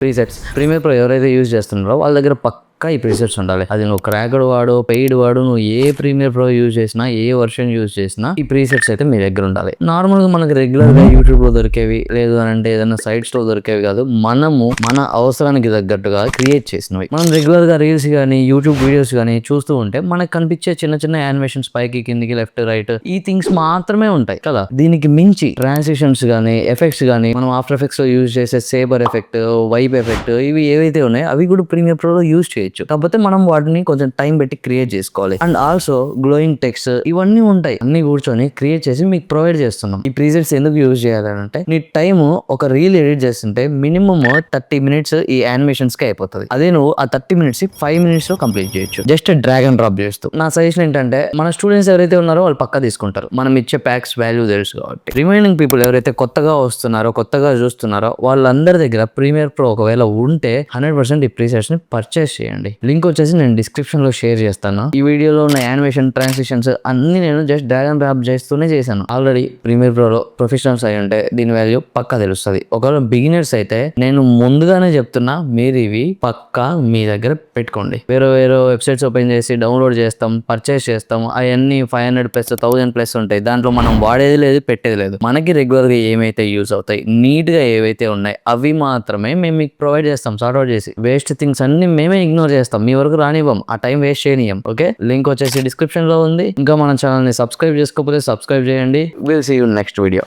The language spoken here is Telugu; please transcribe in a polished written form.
ప్రీసెట్స్ ప్రీమియర్ ప్రో ఎవరైతే యూజ్ చేస్తున్నారో వాళ్ళ దగ్గర పక్కా ఈ ప్రీసెట్స్ ఉండాలి. అది నువ్వు క్రాక్డ్ వాడు, పెయిడ్ వాడు, నువ్వు ఏ ప్రీమియర్ ప్రో యూజ్ చేసినా, ఏ వర్షన్ యూజ్ చేసినా ఈ ప్రీసెట్స్ అయితే మీ దగ్గర ఉండాలి. నార్మల్ గా మనకి రెగ్యులర్ గా యూట్యూబ్ లో దొరికేవి, లేదు అని అంటే ఏదైనా సైట్స్ లో దొరికేవి కాదు, మనము మన అవసరానికి తగ్గట్టుగా క్రియేట్ చేసినవి. మనం రెగ్యులర్ గా రీల్స్ గానీ, యూట్యూబ్ వీడియోస్ గానీ చూస్తూ ఉంటే మనకు కనిపించే చిన్న చిన్న యానిమేషన్స్, పైకి కిందికి, లెఫ్ట్ రైట్, ఈ థింగ్స్ మాత్రమే ఉంటాయి కదా. దీనికి మించి ట్రాన్సిషన్స్ గానీ, ఎఫెక్ట్స్ గానీ, మనం ఆఫ్టర్ ఎఫెక్ట్స్ లో యూజ్ చేసే సేబర్ ఎఫెక్ట్, వైబ్ ఎఫెక్ట్, ఇవి ఏవైతే ఉన్నాయో అవి కూడా ప్రీమియర్ ప్రో లో యూజ్ చేయొచ్చు. కాకపోతే మనం వాటిని కొంచెం టైం పెట్టి క్రియేట్ చేసుకోవాలి. అండ్ ఆల్సో గ్లోయింగ్ టెక్స్ట్ ఇవన్నీ ఉంటాయి, అన్ని కూర్చొని క్రియేట్ చేసి మీకు ప్రొవైడ్ చేస్తున్నాం. ఈ ప్రీసెట్స్ ఎందుకు యూజ్ చేయాలంటే, నీ టైం ఒక రీల్ ఎడిట్ చేస్తుంటే మినిమమ్ 30 minutes ఈ యానిమేషన్స్ కి అయిపోతుంది. అదే నువ్వు ఆ 30 minutes 5 minutes లో కంప్లీట్ చేయొచ్చు, జస్ట్ డ్రాగ్ అండ్ డ్రాప్ చేస్తూ. నా సజెషన్ ఏంటంటే, మన స్టూడెంట్స్ ఎవరైతే ఉన్నారో వాళ్ళు పక్కా తీసుకుంటారు, మనం ఇచ్చే ప్యాక్స్ వాల్యూ తెలుసు కాబట్టి. రిమైనింగ్ పీపుల్ ఎవరైతే కొత్తగా వస్తున్నారో, కొత్తగా చూస్తున్నారో, వాళ్ళందరి దగ్గర ప్రీమియర్ ప్రో ఒకవేళ ఉంటే 100% ఈ ప్రీసెట్స్ ని పర్చేస్ చేయండి. లింక్ వచ్చేసి నేను డిస్క్రిప్షన్ లో షేర్ చేస్తాను. ఈ వీడియోలో ఉన్న యానిమేషన్, ట్రాన్సిషన్స్ అన్ని నేను జస్ట్ డ్రాగ్ అండ్ డ్రాప్ చేస్తూనే చేశాను. ఆల్రెడీ ప్రీమియర్ ప్రో లో ప్రొఫెషనల్స్ అయి ఉంటే దీని వాల్యూ పక్కా తెలుస్తుంది. ఒకవేళ బిగినర్స్ అయితే నేను ముందుగానే చెప్తున్నా, మీరు ఇవి పక్కా మీ దగ్గర పెట్టుకోండి. వేరే వెబ్సైట్స్ ఓపెన్ చేసి డౌన్లోడ్ చేస్తాం, పర్చేస్ చేస్తాం, అవన్నీ 500+ 1000+ ఉంటాయి. దాంట్లో మనం వాడేది లేదు, పెట్టేది లేదు. మనకి రెగ్యులర్ గా ఏమైతే యూజ్ అవుతాయి, నీట్ గా ఏవైతే ఉన్నాయి అవి మాత్రమే మేము మీకు ప్రొవైడ్ చేస్తాం. సార్ట్అవుట్ చేసి వేస్ట్ థింగ్స్ అన్ని మేమే ఇగ్నోర్ చేస్తాం, మీ వరకు రానివ్వం, ఆ టైం వేస్ట్ చేయనియం. ఓకే, లింక్ వచ్చేసి డిస్క్రిప్షన్ లో ఉంది. ఇంకా మన ఛానల్ ని సబ్స్క్రైబ్ చేసుకోకపోతే సబ్స్క్రైబ్ చేయండి. Will see you next video.